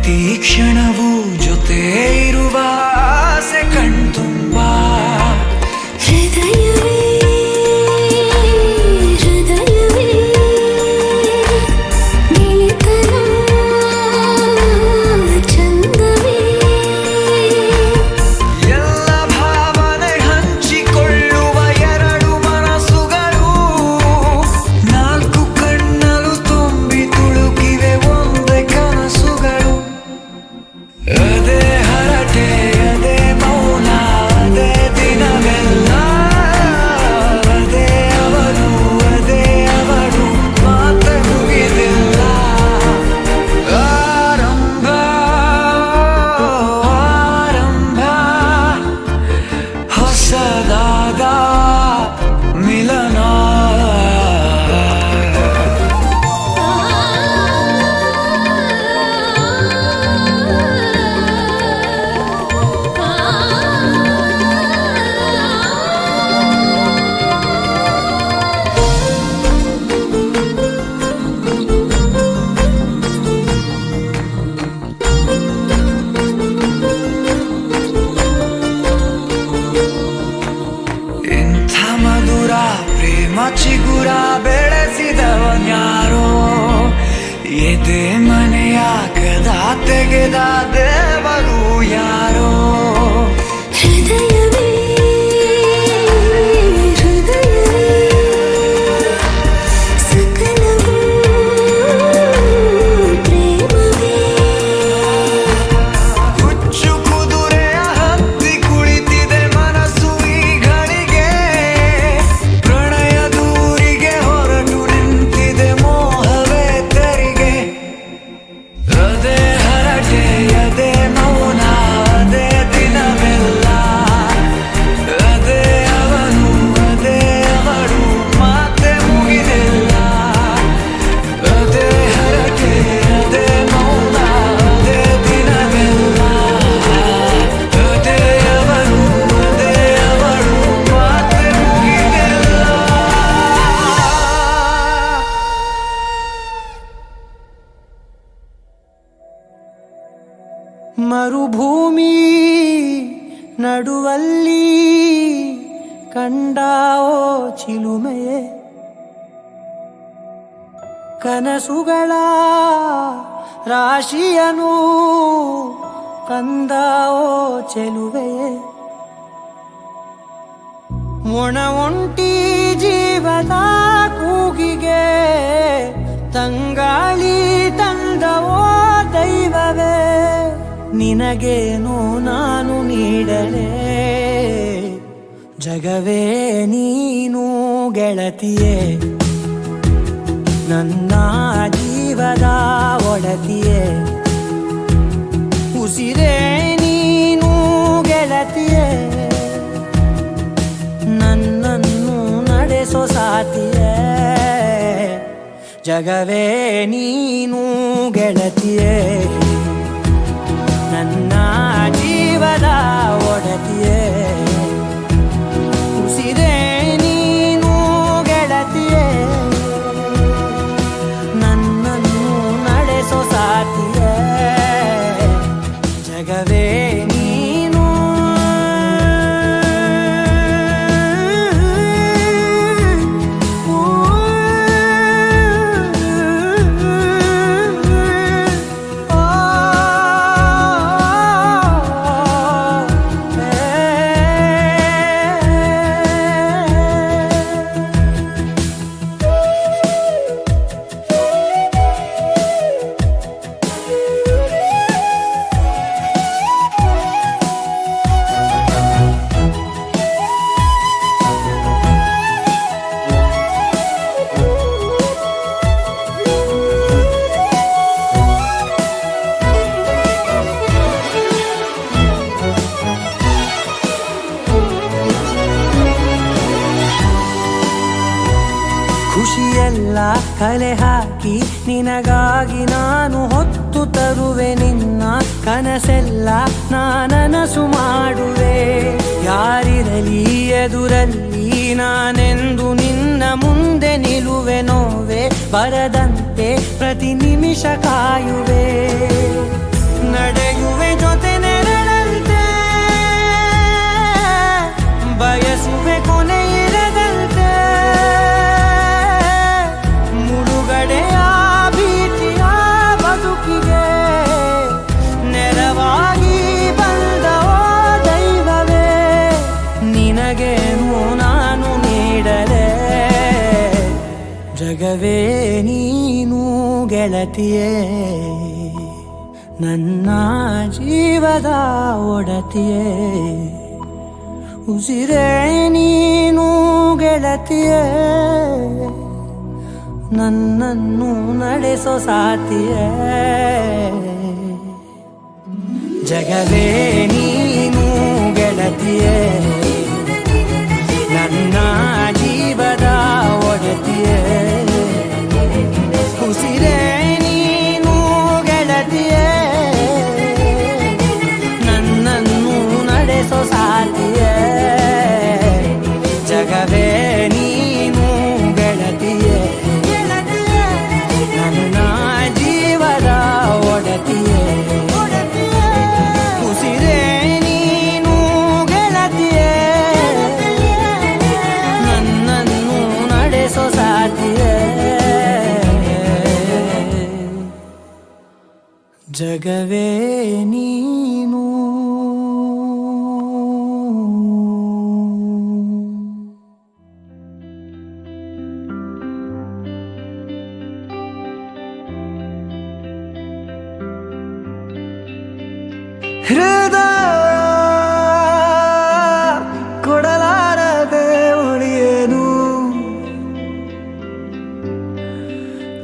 ಪ್ರತಿ ಕ್ಷಣವೂ ಜೊತೆ ಇರುವ ಆಸೆ ಕಣ್ತುಂಬ ಹೃದಯವೇ ಹೃದಯವೇ ಗೆಳೆತನ ಚಂದವೇ ಎಲ್ಲ ಭಾವನೆ ಹಂಚಿಕೊಳ್ಳುವ ಎರಡು ಮನಸ್ಸುಗಳು ನಾಲ್ಕು ಕಣ್ಣಲು ತುಂಬಿ ತುಳುಕಿವೆ ಒಂದೇ ಕನಸುಗಳು ಅದೇ ಹರಟೆ ಅದೇ ಮೌನ ಅದೇ ದಿನವೆಲ್ಲ ಅದೇ ಅವನು ಅದೇ ಅವಳು ಮಾತೆ ಮುಗಿದಿಲ್ಲ ಆರಂಭ ಆರಂಭ ಹೊಸದಾದ ಮಿಲನ ಇಂಥ ಮಧುರ ಪ್ರೇಮ ಚಿಗುರ ಬೆಳೆಸಿದವನ್ಯಾರೋ ಎದೆ ಮನೆಯ ಕದ ತೆಗೆದ ದೇವರು ಯಾರೋ ಹೃದಯವೇ ಹೃದಯವೇ ಸಕಲವೂ ಪ್ರೇಮವೇ ಹುಚ್ಚು ಕುದುರೆಯ ಹತ್ತಿ ಕುಳಿತಿದೆ ಮನಸ್ಸು ಈಗಳಿಗೆ ಪ್ರಣಯ ದೂರಿಗೆ ಹೊರಟು ನಿಂತಿದೆ ಮೋಹವೇ ತೆರಿಗೆ ಅದೇ ಹರಟೆ ಅದೇ ಮೌನ ಅದೇ ದಿನವೆಲ್ಲ ಅದೇ ಅವನು ಅದೇ ಅವಳು ಮಾತೆ ಮುಗಿದಿಲ್ಲ ಅದೇ ಹರಟೆ ಅದೇ ಮೌನ ಅದೇ ದಿನವೆಲ್ಲ ಅದೇ ಅವನು ಅದೇ ಅವಳು ಮಾತೆ ಮುಗಿದಿಲ್ಲ ಮರುಭೂಮಿ ನಡುವಲ್ಲಿ ಕಂಡಾವೋ ಚಿಲುಮೆಯೇ ಕನಸುಗಳ ರಾಶಿಯನು ಕಂದಾವೋ ಚೆಲುವೆಯೇ ಒಣ ಒಂಟಿ ಜೀವದ ಕೂಗಿಗೆ ತಂಗಾಳಿ ತಂದವೋ ದೈವವೇ ನಿನಗೇನು ನಾನು ನೀಡಲೇ ಜಗವೇ ನೀನು ಗೆಳತಿಯೇ ನನ್ನ ಜೀವದ ಒಡತಿಯೇ ಉಸಿರೇ ನೀನು ಗೆಳತಿಯೇ ನನ್ನನ್ನು ನಡೆಸೋ ಸಾತಿಯೇ ಜಗವೇ ನೀನು ಗೆಳತಿಯೇ ನನ್ನ ಜೀವದ ಒಡತಿಯೇ ಉಸಿರೇ ನೀನು ಗೆಳತಿಯೇ ನನ್ನನ್ನು ನಡೆಸೋ ಸಾತಿಯೇ ಜಗವೇ ನೀನು ಖುಷಿಯೆಲ್ಲ ಕಲೆ ಹಾಕಿ ನಿನಗಾಗಿ ನಾನು ಹೊತ್ತು ತರುವೆ ನಿನ್ನ ಕನಸೆಲ್ಲ ನಾನನಸು ಮಾಡುವೆ ಯಾರಿರಲಿ ಎದುರಲ್ಲಿ ನಾನೆಂದು ನಿನ್ನ ಮುಂದೆ ನಿಲ್ಲುವೆ ನೋವೆ ಬರದಂತೆ ಪ್ರತಿ ನಿಮಿಷ ಕಾಯುವೆ ನಡೆಯುವೆ ಜೊತೆ ನೆರಳಂತೆ, ಬಯಸುವೆ ಕೊನೆ ಇರದಂತೆ, ಮುಳುಗಡೆಯ ಭೀತಿಯ ಬದುಕಿಗೆ ನೆರವಾಗಿ ಬಂದವೋ ದೈವವೇ, ನಿನಗೇನು ನಾನು ನೀಡಲೇ, ಜಗವೇ ನೀನು ಗೆಳತಿಯೇ, ನನ್ನ ಜೀವದ ಒಡತಿಯೇ, ಉಸಿರೇ ನೀನು ಗೆಳತಿಯೇ, ನನ್ನನ್ನು ನಡೆಸೋ ಸಾತಿಯೇ, ಜಗವೇ ನೀನು ಗೆಳತಿಯೇ, ನನ್ನ ಜೀವದ ಒಡತಿಯೇ, ಉಸಿರೇ ನೀನು ಗೆಳತಿಯೇ, ನನ್ನನ್ನು ನಡೆಸೋ ಸಾತಿಯೇ, ಜಗವೇ ನೀನು ಗೆಳತಿಯೇ, ನನ್ನ ಜೀವದ ಒಡತಿಯೇ, ಉಸಿರೇ ನೀನು ಗೆಳತಿಯೇ, ನನ್ನನ್ನು ನಡೆಸೋ ಸಾತಿಯೇ, ಜಗವೇ ನೀನು. ಹೃದಯ ಕೊಡಲಾರದೆ ಉಳಿಯೇನು,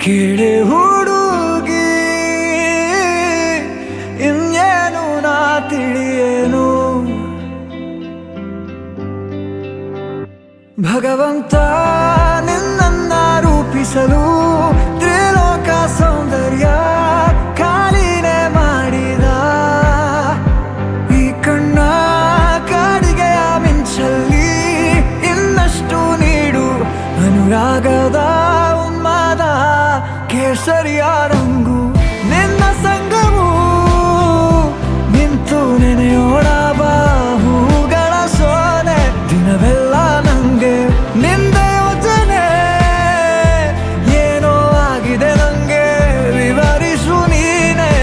ಕೇಳಿ ಹುಡುಗಿ ಇನ್ನೇನು ನಾ ತಿಳಿಯೇನು, ಭಗವಂತ ನಿನ್ನನ್ನ ರೂಪಿಸಲು ತ್ರಿಲೋಕ ಸೌಂದರ್ಯ ಕಾಲಿನೆ ಮಾಡಿದ, ಈ ಕಣ್ಣ ಕಾಡಿಗೆಯ ಮಿಂಚಲ್ಲಿ ಇನ್ನಷ್ಟು ನೀಡು ಅನುರಾಗದ ಉನ್ಮಾದ, ಕೇಸರಿಯ ರಂಗು ನಿನ್ನ ಸಂಗವು, ನಿಂತು ನೆನೆಯೋಣ ಬಾಹುಗಳ ಸೋನೆ, ದಿನವೆಲ್ಲ ನಂಗೆ ನಿಂದೆ ಯೋಚನೆ, ಏನೋ ಆಗಿದೆ ನಂಗೆ ವಿವರಿಸು ನೀನೆ,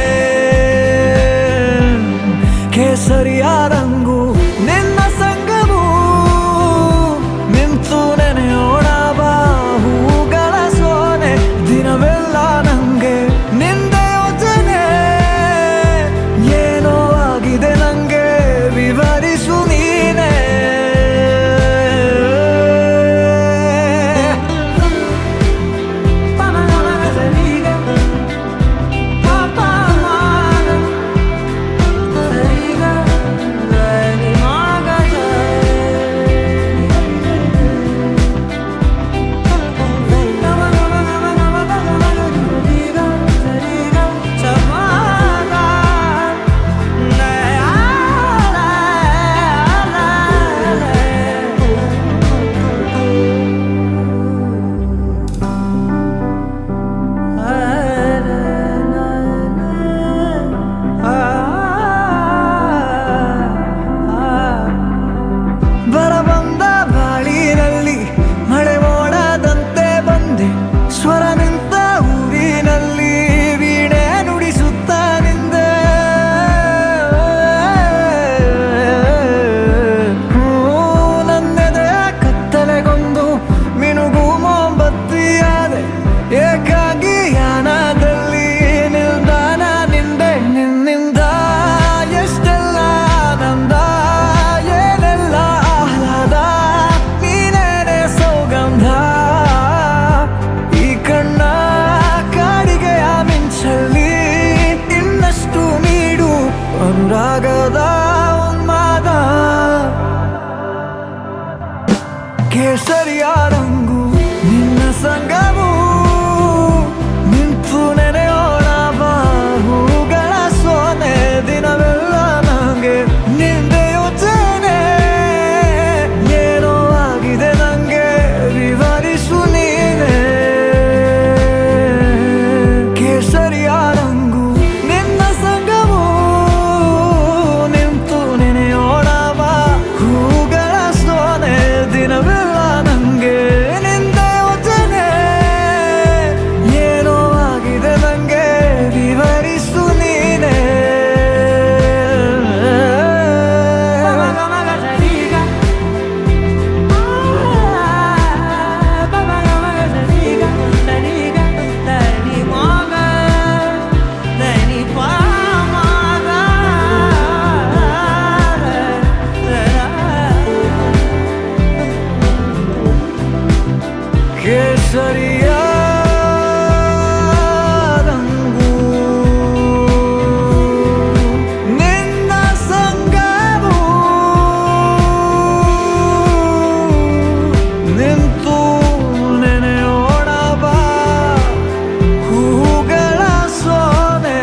ಕೇಸರಿಯ ರಂಗು ನಿನ್ನ ಸಂಗವು, ನಿಂತು ನೆನೆಯೋಣ ಬಾಹುಗಳ ಸೋನೆ, ದಿನವೆಲ್ಲ ನಂಗೆ ನಿಂದೆ ಯೋಚನೆ, ಏನೋ ಆಗಿದೆ ನಂಗೆ ವಿವರಿಸು ನೀನೆ. ಬರಬಂದ ಬಾಳಿನಲ್ಲಿ ಮಳೆ ಮೋಡದಂತೆ ಬಂದೆ, ಸ್ವರ ನಿಂತ ಊರಿನಲ್ಲಿ ವೀಣೆ ನುಡಿಸುತ್ತ ನಿಂದೆ, ನನ್ನೆದೆಯ ಕತ್ತಲೆಗೊಂದು ಮಿನುಗು ಮೊಂಬತ್ತಿಯಾದೆ, ಏಕಾಗಿ ಯಾನದಲ್ಲಿ ನಿಲ್ದಾಣ ನಿಂದೆ, ನಿನ್ನಿಂದ ಎಷ್ಟೆಲ್ಲ ಆನಂದ, ಏನೆಲ್ಲ ಆಹ್ಲಾದ, ನೀನೇನೆ ಸೌಗಂಧ, ಈ ಕಣ್ಣ ಕಾಡಿಗೆಯ ಮಿಂಚಲ್ಲಿ ಇನ್ನಷ್ಟು ನೀಡು ಅನುರಾಗದ ಉನ್ಮಾದ, ಕೇಸರಿಯ ರಂಗು ನಿನ್ನ ಸಂಗವು, ನಿಂತು ನೆನೆಯೋಣ ಬಾಹುಗಳ ಸೋನೆ, ದಿನವೆಲ್ಲ ನಂಗೆ ನಿಂದೆ ಯೋಚನೆ, ಏನೋ ಆಗಿದೆ ನಂಗೆ ವಿವರಿಸು ನೀನೆ, ಕೇಸರಿಯ ರಂಗು ನಿನ್ನ ಸಂಗವು, ಸರಿಯಾದಂಗೂ ನಿನ್ನ ಸಂಗವು ನಿಂತು ನೆನೆಯೋಣ ಬಾ ಹೂಗಳ ಸೋನೆ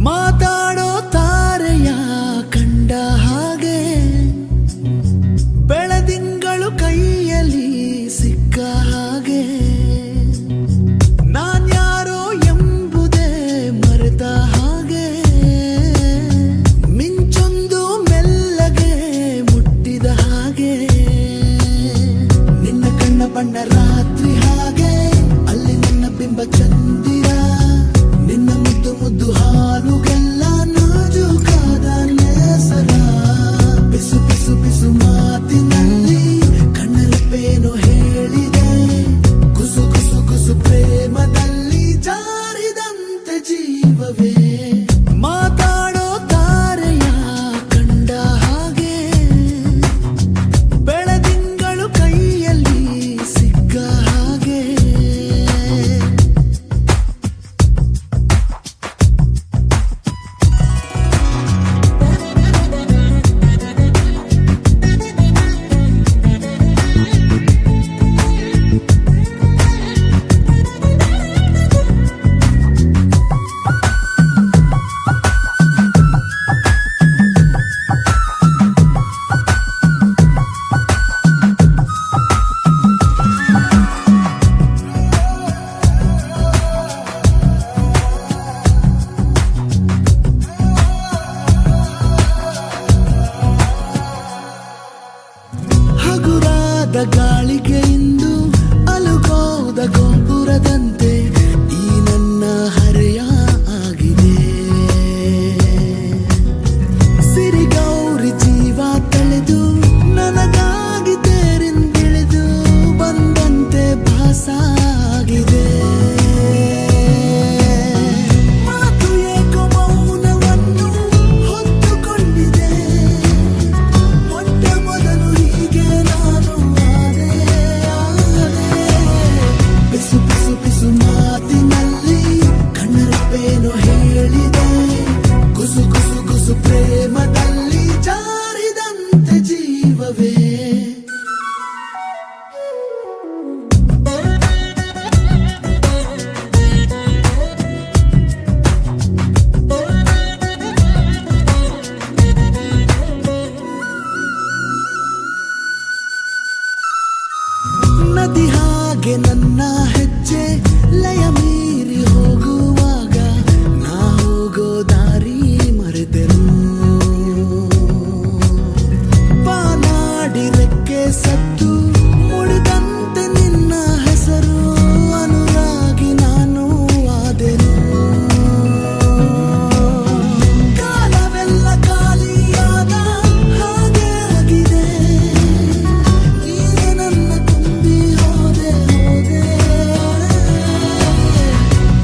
ಮಾತಾಡೋ ತಾರೆಯ ಕಂಡ ಹಾಗೆ ಬೆಳದಿಂಗಳು ಕೈಯಲ್ಲಿ ಸಿಕ್ಕ ಹಾಗೆ ನಾನ್ಯಾರೋ ಎಂಬುದೇ ಮರೆತ ಹಾಗೆ ಮಿಂಚೊಂದು ಮೆಲ್ಲಗೆ ಮುಟ್ಟಿದ ಹಾಗೆ ನಿನ್ನ ಕಣ್ಣ ಬಣ್ಣ ರಾತ್ರಿ ಹಾಗೆ ಅಲ್ಲಿ ನನ್ನ ಬಿಂಬ ಚಂದಿರ ನಿನ್ನ ಮುದ್ದು ಮುದ್ದು ಹಾಲುಗೆಲ್ಲ ನಾಜೂಕಾದ ನೇಸರ ಬಿಸು ಬಿಸು ಬಿಸು ಮಾತಿನಲ್ಲಿ ಕಣ್ಣರಪ್ಪೇನು ಹೇಳಿದೆ ಕುಸು ಕುಸು ಕುಸು ಪ್ರೇಮದಲ್ಲಿ ಜಾರಿದಂತೆ ಜೀವವೇ ಮಾತಾಡೋ ತಾರೆಯ ಕಂಡ ಹಾಗೆ ಬೆಳದಿಂಗಳು ಕೈಯಲ್ಲಿ ಸಿಕ್ಕ ಹಾಗೆ ಹಗುರಾದ ಗಾಳಿಗೆ ಇಂದು ಅಲುಗೋದ ಗೋಪುರದಂತೆ ಈ ನನ್ನ ಹರೆಯ ಆಗಿದೆ ಸಿರಿಗೌರಿ ಜೀವ ತಳೆದು ನನಗಾಗಿ ತೇರಿಂದಿಳಿದು ಬಂದಂತೆ ಭಾಸಾಗಿದೆ ಮಾತು ಏಕೋ ಮೌನವನ್ನು ಹೊತ್ತುಕೊಂಡಿದೆ ಮೊಟ್ಟ ಮೊದಲು ಹೀಗೆ ನಾನು ಆದೆ ಬಿಸು ಬಿಸು ಬಿಸು ಮಾತಿನಲ್ಲಿ ಕಣ್ಣರಪ್ಪೇನು ಹೇಳಿದೆ ಕುಸು ಕುಸು ಕುಸು ಪ್ರೇಮದಲ್ಲಿ ಜಾರಿದಂತೆ ಜೀವವೇ ನದಿ ಹಾಗೆ ನನ್ನ ಹೆಜ್ಜೆ ಲಯ ಮೀರಿ ಹೋಗುವಾಗ ನಾ ಹೋಗೋ ದಾರಿ ಮರೆತೆನು ಪಾನಾಡಿ ರೆಕ್ಕೆ ಸತ್ತು ಮುಡಿದಂತೆ ನಿನ್ನ ಹೆಸರು ಅನುರಾಗಿ ನಾನು ಆದೆನು ಕಾಲವೆಲ್ಲ ಖಾಲಿಯಾದ ಹಾಗೆ ಆಗಿದೆ ನೀನೇ ನನ್ನ ತುಂಬಿ ಹೋದೆ ಹೋದೆ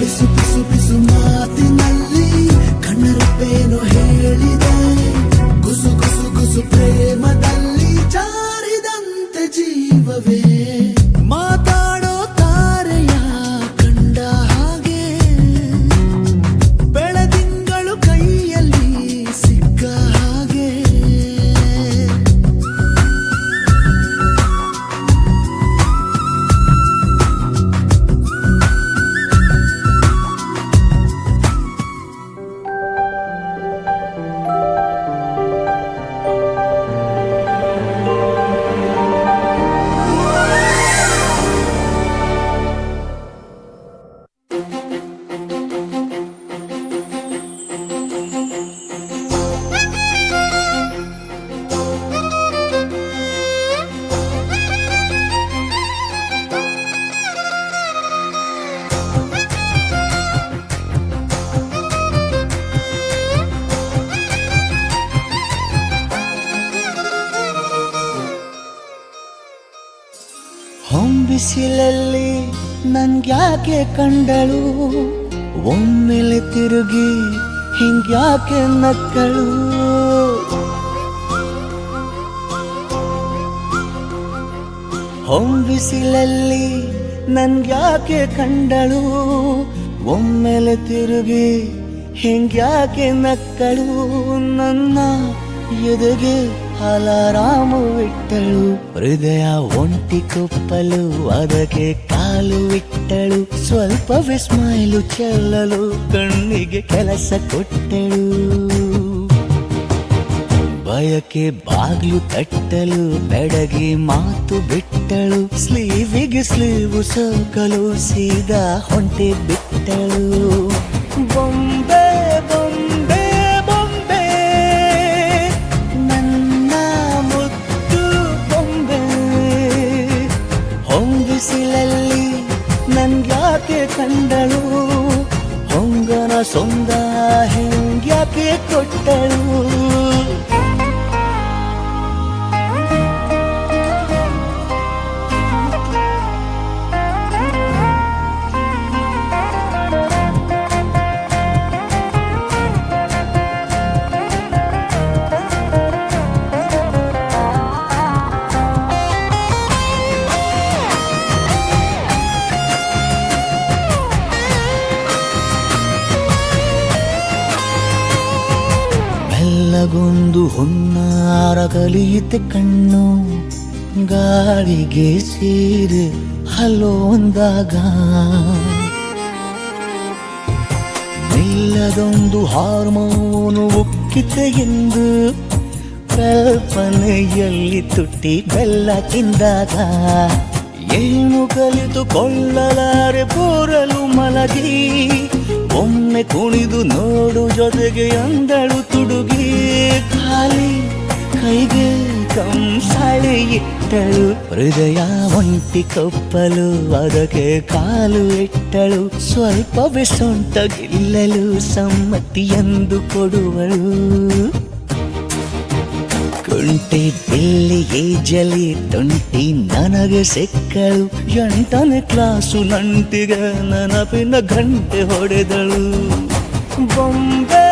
ಬಿಸು ಬಿಸು ಬಿಸು ಮಾತಿನಲ್ಲಿ ಕಣ್ಣರಪ್ಪೇನು ಹೇಳಿದೆ ಗುಸು ಗುಸು ಗುಸು ಪ್ರೇಮದಲ್ಲಿ ಜಾರಿದಂತೆ ಜೀವವೇ ಮಾತಾಡೋ ತಾರೆಯ ಕಂಡ ಹಾಗೆ ಬೆಳದಿಂಗಳು ಕೈಯಲ್ಲಿ ಸಿಕ್ಕ ಹಾಗೆ ಹೊಂಬಿಸಿಲಲ್ಲಿ ನನ್ಗ್ಯಾಕೆ ಕಂಡಳು ಒಮ್ಮೆಲೆ ತಿರುಗಿ ಹಿಂಗ್ಯಾಕೆ ನಕ್ಕಳು ಹೊಂಬಿಸಿಲಲ್ಲಿ ನನ್ಗ್ಯಾಕೆ ಕಂಡಳು ಒಮ್ಮೆಲೆ ತಿರುಗಿ ಹಿಂಗ್ಯಾಕೆ ನಕ್ಕಳು ನನ್ನ ಎದೆಗೆ ಅಲಾರಾಮು ಇಟ್ಟಳು ಹೃದಯ ಒಂಟಿ ಕೊಪ್ಪಲು ಅದಕ್ಕೆ ಕಾಲು ಇಟ್ಟಳು ಸ್ವಲ್ಪ ವಿಸ್ಮೈಲು ಚೆಲ್ಲಲು ಕಣ್ಣಿಗೆ ಕೆಲಸ ಕೊಟ್ಟಳು ಬಯಕೆ ಬಾಗ್ಲು ತಟ್ಟಲು ಬೆಡಗಿ ಮಾತು ಬಿಟ್ಟಳು ಸ್ಲೀವಿಗೆ ಸ್ಲೀವು ಸೋಕಲು ಸೀದಾ ಹೊಂಟೆ ಬಿಟ್ಟಳು ಬೊಂಬೆ ಬೊಂಬೆ ಬೊಂಬೆ ನನ್ನ ಮುದ್ದು ಬೊಂಬೆ ಹೊಂಬಿಸಿಲಲ್ಲಿ ನನ್ಗ್ಯಾಕೆ ಕಂಡಳು ಹೊಂಗನ ಸೊಂದ ಹಿಂಗ್ಯಾಕೆ ಕೊಟ್ಟಳು ಗೊಂದು ಹೊನ್ನಾರ ಕಲಿಯುತ್ತೆ ಕಣ್ಣು ಗಾಳಿಗೆ ಸೇರಿ ಹಲೋಂದಾಗ ನಿಲ್ಲದೊಂದು ಹಾರ್ಮೋನು ಉಕ್ಕಿತೆ ಎಂದು ಕಲ್ಪನೆಯಲ್ಲಿ ತುಟ್ಟಿ ಬೆಲ್ಲ ತಿಂದಾಗ ಏನು ಕಲಿತುಕೊಳ್ಳಲಾರೆ ಬೋರಲು ಮಲಗಿ ಒಮ್ಮೆ ಕುಣಿದು ನೋಡು ಜೊತೆಗೆ ಅಂದಳು ತುಡುಗಿ ಖಾಲಿ ಕೈಗೆ ಕಂಸಾಳೆ ಇಟ್ಟಳು ಹೃದಯ ಒಂಟಿ ಕೊಪ್ಪಲು ಅದಕ್ಕೆ ಕಾಲು ಇಟ್ಟಳು ಸ್ವಲ್ಪವೇ ಸೊಂಟ ಗಿಲ್ಲಲು ಸಮ್ಮತಿ ಎಂದು ಕೊಡುವಳು ಕುಂಟೆ ಬಿಲ್ಲಿಗೆ ಜಲಿ ತುಂಟಿ ನನಗೆ ಸಿಕ್ಕಳು 8ನೇ ಕ್ಲಾಸು ನಂಟಿಗೆ ನೆನಪಿನ ಗಂಟೆ ಹೊಡೆದಳು ಬೊಂಬೆ